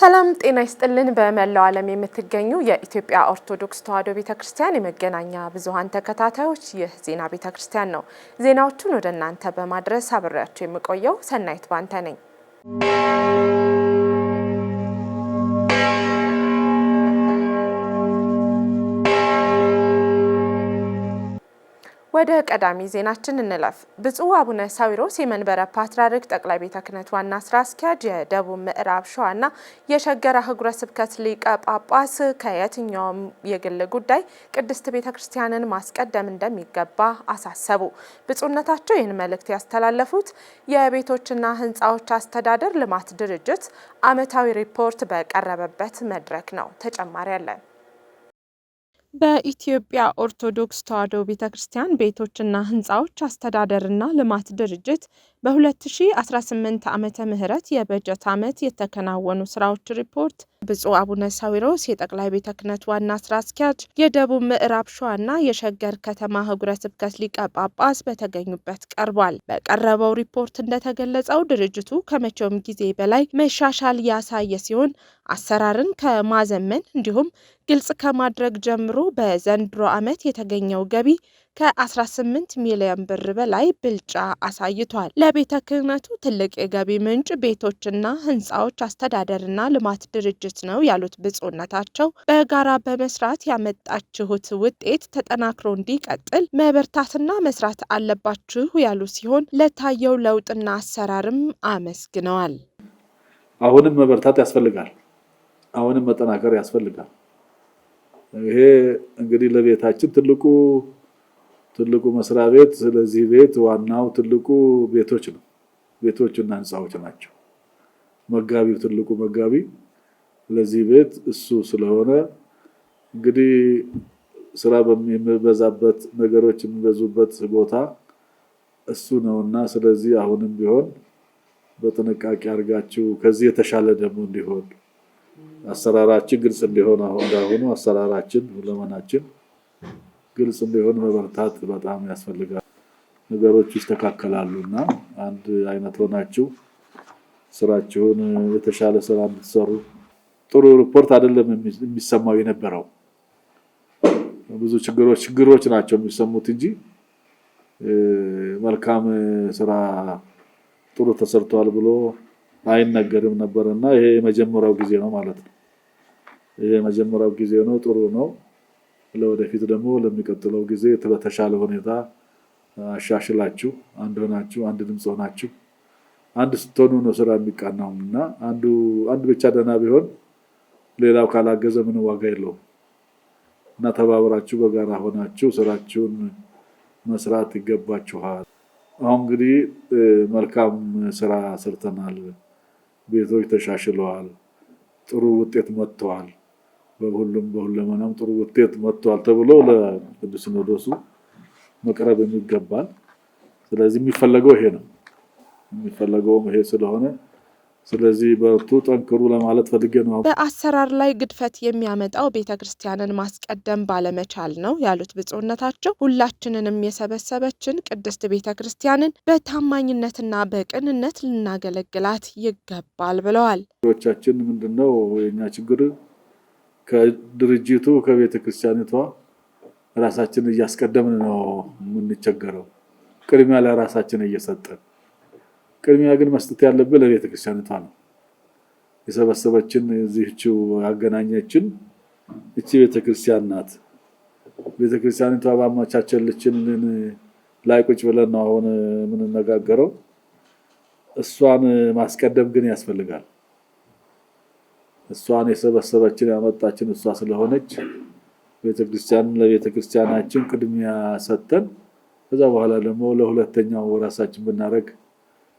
ሰላም ጤና ይስጥልን በመላው ዓለም የምትገኙ የኢትዮጵያ ኦርቶዶክስ ተዋሕዶ ቤተክርስቲያን የመገናኛ ብዙሃን ተከታታዮች ይህ ዜና ቤተክርስቲያን ነው። ዜናዎቹን ወደ እናንተ በማድረስ አብሬያችሁ የምቆየው ሰናይት ባንተ ነኝ። ወደ ቀዳሚ ዜናችን እንለፍ። ብፁዕ አቡነ ሳዊሮስ የመንበረ ፓትርያርክ ጠቅላይ ቤተ ክህነት ዋና ስራ አስኪያጅ የደቡብ ምዕራብ ሸዋና የሸገር አህጉረ ስብከት ሊቀ ጳጳስ ከየትኛውም የግል ጉዳይ ቅድስት ቤተ ክርስቲያንን ማስቀደም እንደሚገባ አሳሰቡ። ብፁዕነታቸው ይህን መልእክት ያስተላለፉት የቤቶችና ሕንፃዎች አስተዳደር ልማት ድርጅት ዓመታዊ ሪፖርት በቀረበበት መድረክ ነው። ተጨማሪ አለን። በኢትዮጵያ ኦርቶዶክስ ተዋሕዶ ቤተክርስቲያን ቤቶችና ሕንፃዎች አስተዳደርና ልማት ድርጅት በ2018 ዓመተ ምህረት የበጀት ዓመት የተከናወኑ ስራዎች ሪፖርት ብፁዕ አቡነ ሳዊሮስ የጠቅላይ ቤተ ክህነት ዋና ስራ አስኪያጅ የደቡብ ምዕራብ ሸዋና የሸገር ከተማ አህጉረ ስብከት ሊቀ ጳጳስ በተገኙበት ቀርቧል። በቀረበው ሪፖርት እንደተገለጸው ድርጅቱ ከመቼውም ጊዜ በላይ መሻሻል ያሳየ ሲሆን አሰራርን ከማዘመን እንዲሁም ግልጽ ከማድረግ ጀምሮ በዘንድሮ ዓመት የተገኘው ገቢ ከ18 ሚሊዮን ብር በላይ ብልጫ አሳይቷል። ለቤተ ክህነቱ ትልቅ የገቢ ምንጭ ቤቶችና ሕንፃዎች አስተዳደርና ልማት ድርጅት ነው ያሉት ብፁዕነታቸው በጋራ በመስራት ያመጣችሁት ውጤት ተጠናክሮ እንዲቀጥል መበርታትና መስራት አለባችሁ ያሉ ሲሆን ለታየው ለውጥና አሰራርም አመስግነዋል። አሁንም መበርታት ያስፈልጋል። አሁንም መጠናከር ያስፈልጋል። ይሄ እንግዲህ ለቤታችን ትልቁ መስሪያ ቤት ስለዚህ ቤት ዋናው ትልቁ ቤቶች ነው። ቤቶችና ሕንፃዎች ናቸው። መጋቢው ትልቁ መጋቢ ለዚህ ቤት እሱ ስለሆነ እንግዲህ ስራ በሚበዛበት ነገሮች የሚበዙበት ቦታ እሱ ነውና ስለዚህ አሁንም ቢሆን በጥንቃቄ አድርጋችሁ ከዚህ የተሻለ ደግሞ እንዲሆን አሰራራችን ግልጽ እንዲሆን አሁን አሰራራችን ሁለመናችን ግልጽ እንዲሆን መበርታት በጣም ያስፈልጋል። ነገሮች ይስተካከላሉና አንድ አይነት ሆናችሁ ስራችሁን የተሻለ ስራ እንድትሰሩ ጥሩ ሪፖርት አይደለም የሚሰማው የነበረው ብዙ ችግሮች ናቸው የሚሰሙት እንጂ መልካም ስራ ጥሩ ተሰርቷል ብሎ አይነገርም ነበርና ይሄ የመጀመሪያው ጊዜ ነው ማለት ነው። ይሄ የመጀመሪያው ጊዜ ነው፣ ጥሩ ነው። ለወደፊት ደግሞ ለሚቀጥለው ጊዜ በተሻለ ሁኔታ አሻሽላችሁ አንድ ሆናችሁ አንድ ድምጽ ሆናችሁ አንድ ስትሆኑ ነው ስራ የሚቃናውና አንድ ብቻ ደህና ቢሆን ሌላው ካላገዘ ምንም ዋጋ የለውም እና ተባብራችሁ በጋራ ሆናችሁ ስራችሁን መስራት ይገባችኋል። አሁን እንግዲህ መልካም ስራ ሰርተናል፣ ቤቶች ተሻሽለዋል፣ ጥሩ ውጤት መጥቷል፣ በሁሉም ጥሩ ውጤት መጥቷል ተብሎ ለቅዱስ ሲኖዶሱ መቅረብ የሚገባል። ስለዚህ የሚፈለገው ይሄ ነው። የሚፈለገውም ይሄ ስለሆነ ስለዚህ በርቱ ጠንክሩ ለማለት ፈልጌ ነው። በአሰራር ላይ ግድፈት የሚያመጣው ቤተክርስቲያንን ማስቀደም ባለመቻል ነው ያሉት ብፁዕነታቸው ሁላችንንም የሰበሰበችን ቅድስት ቤተክርስቲያንን በታማኝነትና በቅንነት ልናገለግላት ይገባል ብለዋል። ቻችን ምንድነው የኛ ችግር? ከድርጅቱ ከቤተክርስቲያኒቷ ራሳችንን እያስቀደምን ነው የምንቸገረው። ቅድሚያ ለራሳችን እየሰጠን ቅድሚያ ግን መስጠት ያለብን ለቤተክርስቲያኒቷ ነው። የሰበሰበችን እዚህችው ያገናኘችን እቺ ቤተክርስቲያን ናት። ቤተክርስቲያኒቷ ባማቻቸልችን ላይ ቁጭ ብለን ነው አሁን የምንነጋገረው። እሷን ማስቀደም ግን ያስፈልጋል። እሷን የሰበሰበችን ያመጣችን እሷ ስለሆነች ለቤተክርስቲያናችን ቅድሚያ ሰጠን ከዛ በኋላ ደግሞ ለሁለተኛው ራሳችን ብናረግ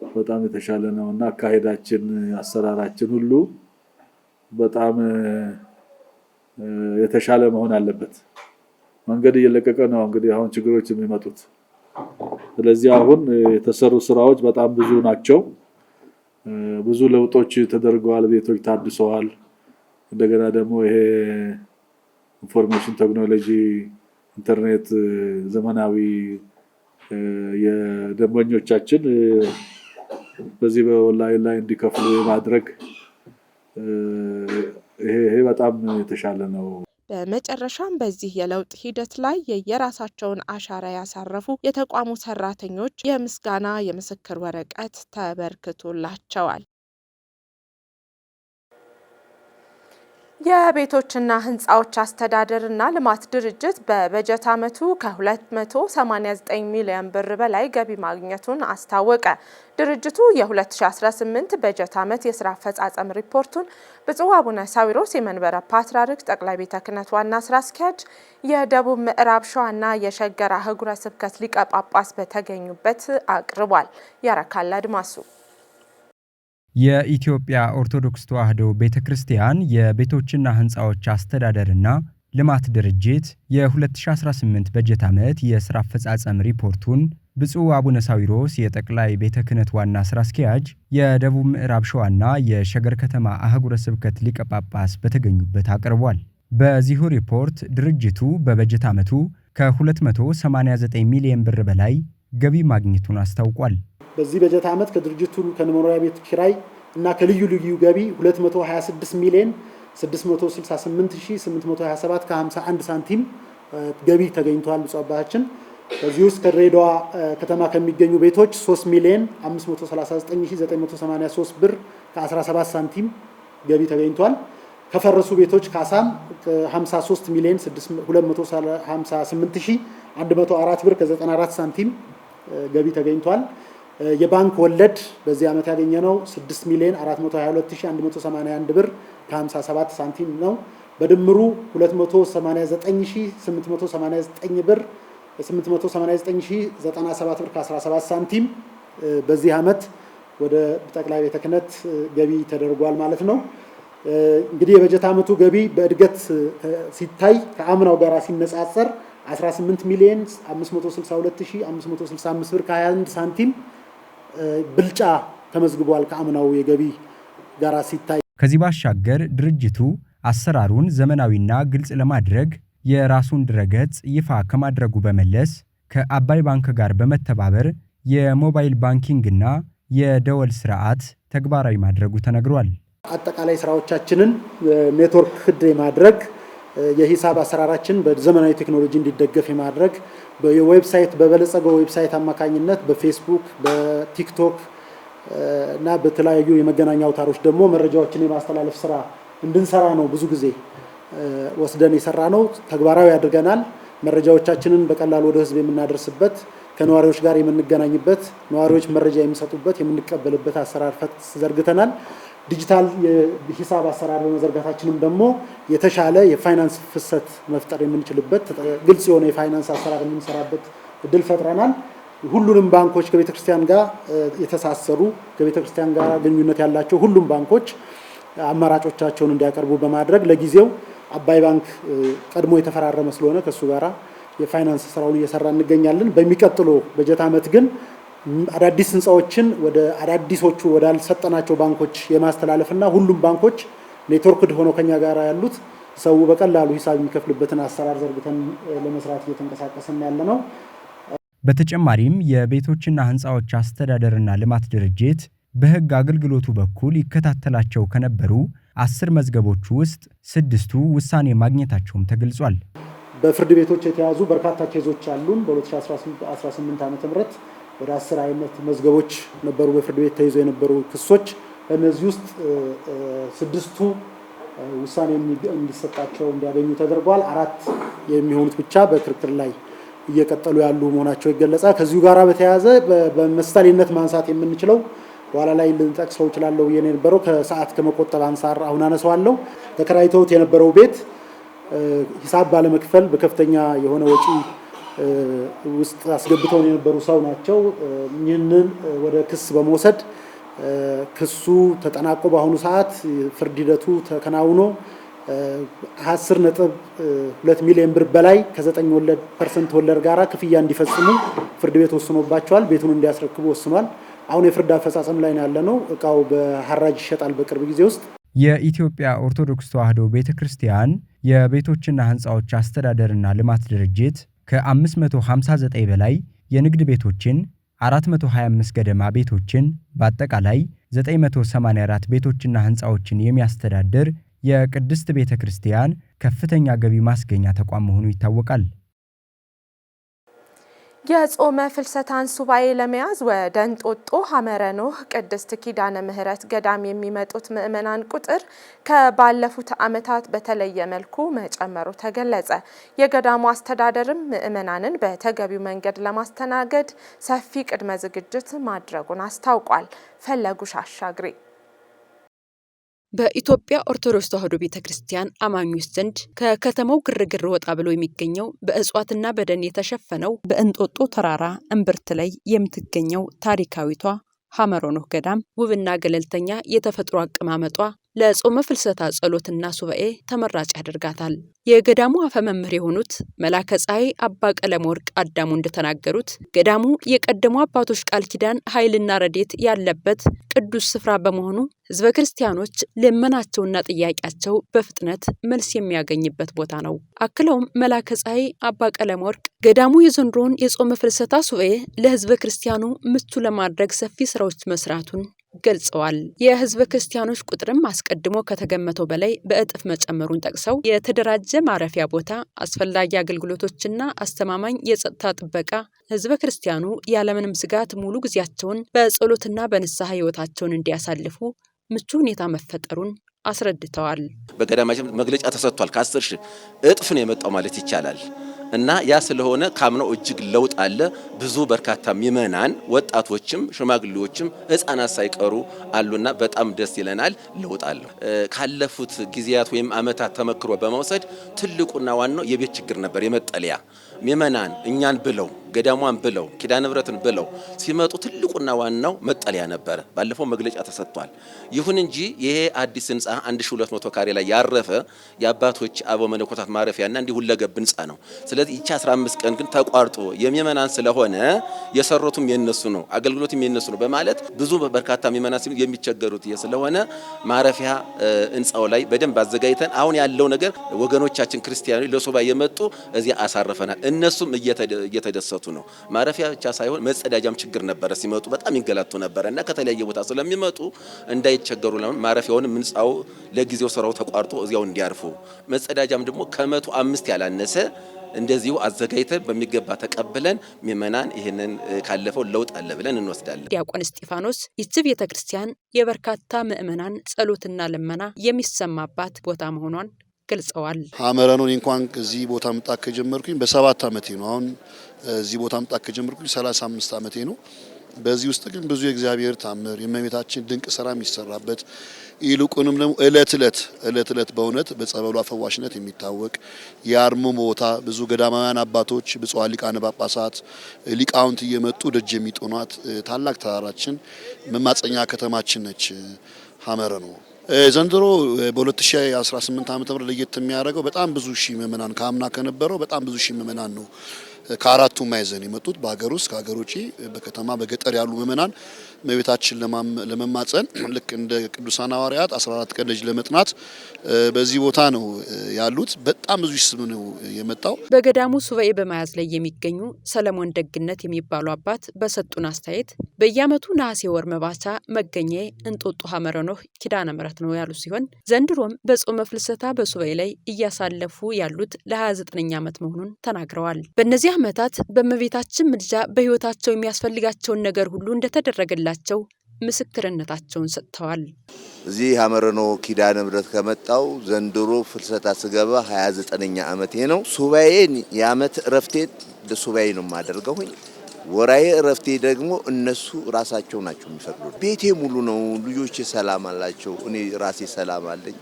በጣም የተሻለ ነውና አካሄዳችን አሰራራችን ሁሉ በጣም የተሻለ መሆን አለበት። መንገድ እየለቀቀ ነው እንግዲህ አሁን ችግሮች የሚመጡት። ስለዚህ አሁን የተሰሩ ስራዎች በጣም ብዙ ናቸው። ብዙ ለውጦች ተደርገዋል፣ ቤቶች ታድሰዋል። እንደገና ደግሞ ይሄ ኢንፎርሜሽን ቴክኖሎጂ ኢንተርኔት ዘመናዊ የደንበኞቻችን በዚህ በኦንላይን ላይ እንዲከፍሉ የማድረግ ይሄ በጣም የተሻለ ነው። በመጨረሻም በዚህ የለውጥ ሂደት ላይ የየራሳቸውን አሻራ ያሳረፉ የተቋሙ ሰራተኞች የምስጋና የምስክር ወረቀት ተበርክቶላቸዋል። የቤቶችና ህንፃዎች አስተዳደርና ልማት ድርጅት በበጀት ዓመቱ ከ289 ሚሊዮን ብር በላይ ገቢ ማግኘቱን አስታወቀ። ድርጅቱ የ2018 በጀት ዓመት የስራ አፈጻጸም ሪፖርቱን ብፁዕ አቡነ ሳዊሮስ የመንበረ ፓትርያርክ ጠቅላይ ቤተ ክህነት ዋና ስራ አስኪያጅ፣ የደቡብ ምዕራብ ሸዋና የሸገር አህጉረ ስብከት ሊቀ ጳጳስ በተገኙበት አቅርቧል። ያረካል አድማሱ የኢትዮጵያ ኦርቶዶክስ ተዋሕዶ ቤተክርስቲያን የቤቶችና ህንፃዎች አስተዳደርና ልማት ድርጅት የ2018 በጀት ዓመት የሥራ አፈጻጸም ሪፖርቱን ብፁዕ አቡነ ሳዊሮስ የጠቅላይ ቤተ ክህነት ዋና ሥራ አስኪያጅ፣ የደቡብ ምዕራብ ሸዋና የሸገር ከተማ አህጉረ ስብከት ሊቀ ጳጳስ በተገኙበት አቅርቧል። በዚሁ ሪፖርት ድርጅቱ በበጀት ዓመቱ ከ289 ሚሊዮን ብር በላይ ገቢ ማግኘቱን አስታውቋል። በዚህ በጀት ዓመት ከድርጅቱ ከመኖሪያ ቤት ኪራይ እና ከልዩ ልዩ ገቢ 226 ሚሊዮን 668827 ከ51 ሳንቲም ገቢ ተገኝቷል። ብፁዕ አባታችን ከዚህ ውስጥ ከድሬዳዋ ከተማ ከሚገኙ ቤቶች 3 ሚሊዮን 539983 ብር ከ17 ሳንቲም ገቢ ተገኝቷል። ከፈረሱ ቤቶች ካሳም 53 ሚሊዮን 258104 ብር ከ94 ሳንቲም ገቢ ተገኝቷል። የባንክ ወለድ በዚህ ዓመት ያገኘነው 6 ሚሊዮን 422181 ብር ከ57 ሳንቲም ነው። በድምሩ 289889 ብር 889097 ብር ከ17 ሳንቲም በዚህ ዓመት ወደ ጠቅላይ ቤተ ክህነት ገቢ ተደርጓል ማለት ነው። እንግዲህ የበጀት ዓመቱ ገቢ በእድገት ሲታይ ከአምናው ጋር ሲነጻጸር 18 ሚሊዮን 562565 ብር ከ21 ሳንቲም ብልጫ ተመዝግቧል ከአምናው የገቢ ጋር ሲታይ። ከዚህ ባሻገር ድርጅቱ አሰራሩን ዘመናዊና ግልጽ ለማድረግ የራሱን ድረገጽ ይፋ ከማድረጉ በመለስ ከአባይ ባንክ ጋር በመተባበር የሞባይል ባንኪንግና የደወል ስርዓት ተግባራዊ ማድረጉ ተነግሯል። አጠቃላይ ስራዎቻችንን ኔትወርክ ክድ የማድረግ የሂሳብ አሰራራችን በዘመናዊ ቴክኖሎጂ እንዲደገፍ የማድረግ የዌብሳይት በበለጸገው ዌብሳይት አማካኝነት በፌስቡክ፣ በቲክቶክ እና በተለያዩ የመገናኛ አውታሮች ደግሞ መረጃዎችን የማስተላለፍ ስራ እንድንሰራ ነው ብዙ ጊዜ ወስደን የሰራ ነው። ተግባራዊ አድርገናል። መረጃዎቻችንን በቀላሉ ወደ ህዝብ የምናደርስበት፣ ከነዋሪዎች ጋር የምንገናኝበት፣ ነዋሪዎች መረጃ የሚሰጡበት የምንቀበልበት አሰራር ዘርግተናል። ዲጂታል የሂሳብ አሰራር በመዘርጋታችንም ደግሞ የተሻለ የፋይናንስ ፍሰት መፍጠር የምንችልበት ግልጽ የሆነ የፋይናንስ አሰራር የምንሰራበት እድል ፈጥረናል። ሁሉንም ባንኮች ከቤተክርስቲያን ጋር የተሳሰሩ ከቤተክርስቲያን ጋር ግንኙነት ያላቸው ሁሉም ባንኮች አማራጮቻቸውን እንዲያቀርቡ በማድረግ ለጊዜው አባይ ባንክ ቀድሞ የተፈራረመ ስለሆነ ከሱ ጋራ የፋይናንስ ስራውን እየሰራ እንገኛለን። በሚቀጥለው በጀት ዓመት ግን አዳዲስ ህንፃዎችን ወደ አዳዲሶቹ ወዳልሰጠናቸው ባንኮች የማስተላለፍና ሁሉም ባንኮች ኔትወርክድ ሆነው ከኛ ጋር ያሉት ሰው በቀላሉ ሂሳብ የሚከፍልበትን አሰራር ዘርግተን ለመስራት እየተንቀሳቀስን ያለነው። በተጨማሪም የቤቶችና ህንፃዎች አስተዳደርና ልማት ድርጅት በህግ አገልግሎቱ በኩል ይከታተላቸው ከነበሩ 10 መዝገቦች ውስጥ 6ቱ ውሳኔ ማግኘታቸውም ተገልጿል። በፍርድ ቤቶች የተያዙ በርካታ ኬዞች አሉን። በ2018 ዓ.ም ወደ 10 አይነት መዝገቦች ነበሩ በፍርድ ቤት ተይዞ የነበሩ ክሶች። ከነዚህ ውስጥ 6ቱ ውሳኔ እንዲሰጣቸው እንዲያገኙ ተደርጓል። 4 የሚሆኑት ብቻ በክርክር ላይ እየቀጠሉ ያሉ መሆናቸው ይገለጻል። ከዚሁ ጋራ በተያያዘ በምሳሌነት ማንሳት የምንችለው በኋላ ላይ ልንጠቅሰው እችላለሁ ብዬ የነበረው ከሰዓት ከመቆጠብ አንፃር አሁን አነሳዋለሁ። ተከራይተውት የነበረው ቤት ሂሳብ ባለመክፈል በከፍተኛ የሆነ ወጪ ውስጥ አስገብተው የነበሩ ሰው ናቸው። ይህንን ወደ ክስ በመውሰድ ክሱ ተጠናቆ በአሁኑ ሰዓት ፍርድ ሂደቱ ተከናውኖ 10.2 ሚሊዮን ብር በላይ ከ9% ወለድ ጋራ ክፍያ እንዲፈጽሙ ፍርድ ቤት ወስኖባቸዋል። ቤቱን እንዲያስረክቡ ወስኗል። አሁን የፍርድ አፈጻጸም ላይ ነው ያለነው። እቃው በሐራጅ ይሸጣል በቅርብ ጊዜ ውስጥ። የኢትዮጵያ ኦርቶዶክስ ተዋሕዶ ቤተክርስቲያን የቤቶችና ህንፃዎች አስተዳደርና ልማት ድርጅት ከ559 በላይ የንግድ ቤቶችን 425 ገደማ ቤቶችን በአጠቃላይ 984 ቤቶችና ህንፃዎችን የሚያስተዳድር የቅድስት ቤተ ክርስቲያን ከፍተኛ ገቢ ማስገኛ ተቋም መሆኑ ይታወቃል። የጾመ ፍልሰታን ሱባኤ ለመያዝ ወደ እንጦጦ ሐመረ ኖህ ቅድስት ኪዳነ ምህረት ገዳም የሚመጡት ምዕመናን ቁጥር ከባለፉት ዓመታት በተለየ መልኩ መጨመሩ ተገለጸ። የገዳሙ አስተዳደርም ምዕመናንን በተገቢው መንገድ ለማስተናገድ ሰፊ ቅድመ ዝግጅት ማድረጉን አስታውቋል። ፈለጉሽ አሻግሬ በኢትዮጵያ ኦርቶዶክስ ተዋሕዶ ቤተክርስቲያን አማኞች ዘንድ ከከተማው ግርግር ወጣ ብሎ የሚገኘው በእጽዋትና በደን የተሸፈነው በእንጦጦ ተራራ እምብርት ላይ የምትገኘው ታሪካዊቷ ሐመረ ኖህ ገዳም ውብና ገለልተኛ የተፈጥሮ አቀማመጧ ለጾመ ፍልሰታ ጸሎትና ሱባኤ ተመራጭ ያደርጋታል። የገዳሙ አፈ መምህር የሆኑት መላከ ፀሐይ አባ ቀለም ወርቅ አዳሙ እንደተናገሩት ገዳሙ የቀደሙ አባቶች ቃል ኪዳን ኃይልና ረዴት ያለበት ቅዱስ ስፍራ በመሆኑ ሕዝበ ክርስቲያኖች ልመናቸውና ጥያቄያቸው በፍጥነት መልስ የሚያገኝበት ቦታ ነው። አክለውም መላከ ፀሐይ አባ ቀለም ወርቅ ገዳሙ የዘንድሮውን የጾመ ፍልሰታ ሱባኤ ለሕዝበ ክርስቲያኑ ምቹ ለማድረግ ሰፊ ስራዎች መስራቱን ገልጸዋል። የሕዝበ ክርስቲያኖች ቁጥርም አስቀድሞ ከተገመተው በላይ በእጥፍ መጨመሩን ጠቅሰው የተደራጀ ማረፊያ ቦታ፣ አስፈላጊ አገልግሎቶችና አስተማማኝ የጸጥታ ጥበቃ ሕዝበ ክርስቲያኑ ያለምንም ስጋት ሙሉ ጊዜያቸውን በጸሎትና በንስሐ ሕይወታቸውን እንዲያሳልፉ ምቹ ሁኔታ መፈጠሩን አስረድተዋል። በገዳማችን መግለጫ ተሰጥቷል። ከ10 ሺህ እጥፍ ነው የመጣው ማለት ይቻላል። እና ያ ስለሆነ ካምነው እጅግ ለውጥ አለ። ብዙ በርካታ ምዕመናን ወጣቶችም ሽማግሌዎችም ሕፃናት ሳይቀሩ አሉና በጣም ደስ ይለናል። ለውጥ አለ። ካለፉት ጊዜያት ወይም ዓመታት ተመክሮ በመውሰድ ትልቁና ዋናው የቤት ችግር ነበር። የመጠለያ ምዕመናን እኛን ብለው ገዳሟን ብለው ኪዳነ ምህረትን ብለው ሲመጡ ትልቁና ዋናው መጠለያ ነበር። ባለፈው መግለጫ ተሰጥቷል። ይሁን እንጂ ይሄ አዲስ ህንጻ 1200 ካሬ ላይ ያረፈ የአባቶች አበው መነኮታት ማረፊያና እንዲሁ ሁለገብ ህንጻ ነው። ስለዚህ ይቺ 15 ቀን ግን ተቋርጦ የሚመናን ስለሆነ የሰሩትም የነሱ ነው፣ አገልግሎትም የነሱ ነው በማለት ብዙ በርካታ ምዕመናን ሲሉ የሚቸገሩት ስለሆነ ማረፊያ ህንጻው ላይ በደንብ አዘጋጅተን አሁን ያለው ነገር ወገኖቻችን ክርስቲያኖች ለሱባኤ የመጡ እዚያ አሳርፈናል። እነሱም እየተደሰቱ ነው። ማረፊያ ብቻ ሳይሆን መጸዳጃም ችግር ነበረ። ሲመጡ በጣም ይንገላቱ ነበር እና ከተለያየ ቦታ ስለሚመጡ እንዳይቸገሩ ማረፊያውን ህንጻው ለጊዜው ስራው ተቋርጦ እዚያው እንዲያርፉ መጸዳጃም ደግሞ ከ105 ያላነሰ እንደዚሁ አዘጋጅተን በሚገባ ተቀብለን ምዕመናን ይሄንን ካለፈው ለውጥ አለ ብለን እንወስዳለን። ዲያቆን እስጢፋኖስ ይህች ቤተክርስቲያን የበርካታ ምዕመናን ጸሎትና ልመና የሚሰማባት ቦታ መሆኗን ገልጸዋል። ሐመረ ኖህን እንኳን እዚህ ቦታ መጣ ከጀመርኩኝ በ7 ዓመቴ ነው። አሁን እዚህ ቦታ መጣ ከጀመርኩኝ 35 ዓመቴ ነው። በዚህ ውስጥ ግን ብዙ የእግዚአብሔር ታምር የእመቤታችን ድንቅ ስራ የሚሰራበት ይልቁንም ደግሞ እለት በእውነት በጸበሏ ፈዋሽነት የሚታወቅ የአርሞ ቦታ ብዙ ገዳማውያን አባቶች ብፁዓን ሊቃነ ጳጳሳት ሊቃውንት እየመጡ ደጅ የሚጦኗት ታላቅ ተራራችን መማፀኛ ከተማችን ነች ሐመረ ኖህ። ዘንድሮ በ2018 ዓ.ም ለየት የሚያደርገው በጣም ብዙ ሺህ ምዕመናን ካምና ከነበረው በጣም ብዙ ሺህ ምዕመናን ነው ከአራቱ ማዕዘን የመጡት በሀገር ውስጥ ከሀገር ውጪ በከተማ በገጠር ያሉ ምዕመናን እመቤታችን ለመማፀን ልክ እንደ ቅዱሳን ሐዋርያት 14 ቀን ልጅ ለመጥናት በዚህ ቦታ ነው ያሉት። በጣም ብዙ ስም ነው የመጣው። በገዳሙ ሱባኤ በመያዝ ላይ የሚገኙ ሰለሞን ደግነት የሚባሉ አባት በሰጡን አስተያየት በየዓመቱ ነሐሴ ወር መባቻ መገኛዬ እንጦጦ ሐመረ ኖህ ኪዳነ ምህረት ነው ያሉ ሲሆን ዘንድሮም በጾመ ፍልሰታ በሱባኤ ላይ እያሳለፉ ያሉት ለ29ኛ ዓመት መሆኑን ተናግረዋል። በእነዚህ ዓመታት በእመቤታችን ምልጃ በሕይወታቸው የሚያስፈልጋቸውን ነገር ሁሉ እንደተደረገላቸው ምስክርነታቸውን ሰጥተዋል። እዚህ ሐመረ ኖህ ኪዳነ ምህረት ከመጣው ዘንድሮ ፍልሰታ ስገባ 29ኛ ዓመቴ ነው። ሱባኤን የዓመት እረፍቴን ለሱባኤ ነው የማደርገው። ወራዬ እረፍቴ ደግሞ እነሱ ራሳቸው ናቸው የሚፈቅዱት። ቤቴ ሙሉ ነው። ልጆቼ ሰላም አላቸው። እኔ ራሴ ሰላም አለኝ።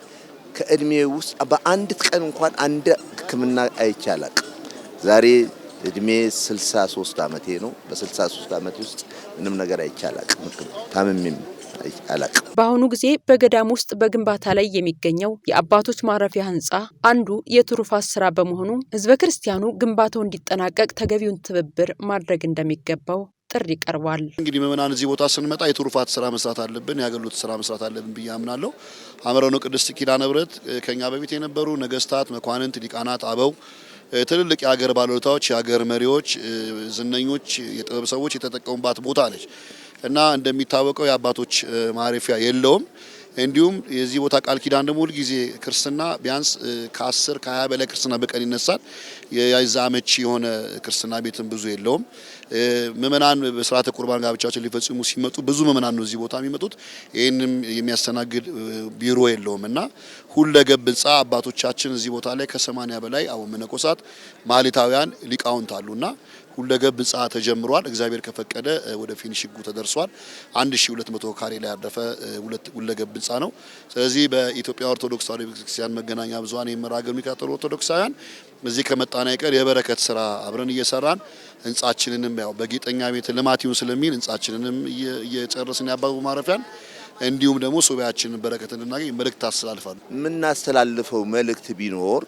ከእድሜ ውስጥ በአንድ ቀን እንኳን አንድ ሕክምና አይቻላል። ዛሬ እድሜ 63 ዓመቴ ነው። በ63 ዓመት ውስጥ ምንም ነገር አይቻላል። ታምሜም አይቻላል። በአሁኑ ጊዜ በገዳም ውስጥ በግንባታ ላይ የሚገኘው የአባቶች ማረፊያ ህንጻ አንዱ የትሩፋት ስራ በመሆኑ ህዝበ ክርስቲያኑ ግንባታው እንዲጠናቀቅ ተገቢውን ትብብር ማድረግ እንደሚገባው ጥሪ ቀርቧል። እንግዲህ ምዕመናን እዚህ ቦታ ስንመጣ የትሩፋት ስራ መስራት አለብን፣ የአገልግሎት ስራ መስራት አለብን ብዬ አምናለሁ። ሐመረ ኖህ ቅድስት ኪዳነ ምህረት ከኛ በፊት የነበሩ ነገስታት፣ መኳንንት፣ ሊቃናት፣ አበው ትልልቅ የሀገር ባለውለታዎች፣ የሀገር መሪዎች፣ ዝነኞች፣ የጥበብ ሰዎች የተጠቀሙባት ቦታ ነች እና እንደሚታወቀው የአባቶች ማረፊያ የለውም። እንዲሁም የዚህ ቦታ ቃል ኪዳን ደግሞ ሁል ጊዜ ክርስትና ቢያንስ ከ10 ከ20 በላይ ክርስትና በቀን ይነሳል። የዛ አመቺ የሆነ ክርስትና ቤትም ብዙ የለውም። ምእመናን በስርዓተ ቁርባን ጋብቻቸውን ሊፈጽሙ ሲመጡ ብዙ ምእመናን ነው እዚህ ቦታ የሚመጡት። ይህንም የሚያስተናግድ ቢሮ የለውም እና ሁለገብ ህንጻ አባቶቻችን እዚህ ቦታ ላይ ከ80 በላይ አቡነ መነኮሳት ማህሌታውያን ሊቃውንት አሉና ሁለገብ ህንጻ ተጀምሯል። እግዚአብሔር ከፈቀደ ወደ ፊኒሺንጉ ተደርሷል። 1200 ካሬ ላይ ያረፈ ሁለገብ ህንጻ ነው። ስለዚህ በኢትዮጵያ ኦርቶዶክስ ተዋሕዶ ቤተክርስቲያን መገናኛ ብዙኃን የመራገር የሚከታተሉ ኦርቶዶክሳውያን እዚህ ከመጣና አይቀር የበረከት ስራ አብረን እየሰራን ህንጻችንንም ያው በጌጠኛ ቤት ልማት ይሁን ስለሚል ህንጻችንንም እየጨረስን ያባቡ ማረፊያን እንዲሁም ደግሞ ሱባኤያችንን በረከት እንድናገኝ መልእክት አስተላልፋለሁ። የምናስተላልፈው መልእክት ቢኖር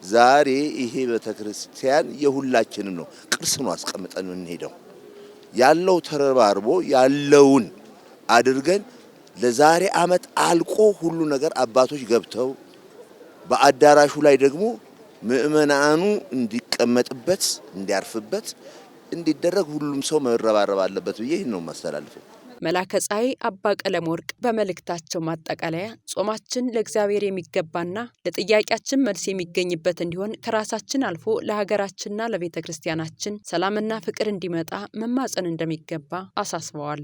ዛሬ ይሄ ቤተክርስቲያን የሁላችንም ነው። ቅርስ ነው አስቀምጠን እንሄደው ያለው ተረባርቦ ያለውን አድርገን ለዛሬ አመት አልቆ ሁሉ ነገር አባቶች ገብተው በአዳራሹ ላይ ደግሞ ምእመናኑ እንዲቀመጥበት እንዲያርፍበት እንዲደረግ ሁሉም ሰው መረባረብ አለበት ብዬ ይሄን ነው ማስተላልፈው። መላከ ፀሐይ አባ ቀለም ወርቅ በመልእክታቸው ማጠቃለያ ጾማችን ለእግዚአብሔር የሚገባና ለጥያቄያችን መልስ የሚገኝበት እንዲሆን ከራሳችን አልፎ ለሀገራችንና ለቤተ ክርስቲያናችን ሰላምና ፍቅር እንዲመጣ መማጸን እንደሚገባ አሳስበዋል።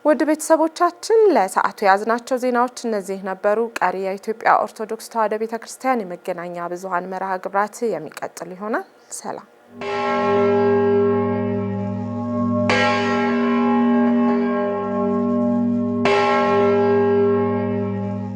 ውድ ቤተሰቦቻችን ለሰዓቱ ያዝናቸው ዜናዎች እነዚህ ነበሩ። ቀሪ የኢትዮጵያ ኦርቶዶክስ ተዋሕዶ ቤተክርስቲያን የመገናኛ ብዙኃን መርሃ ግብራት የሚቀጥል ይሆናል። ሰላም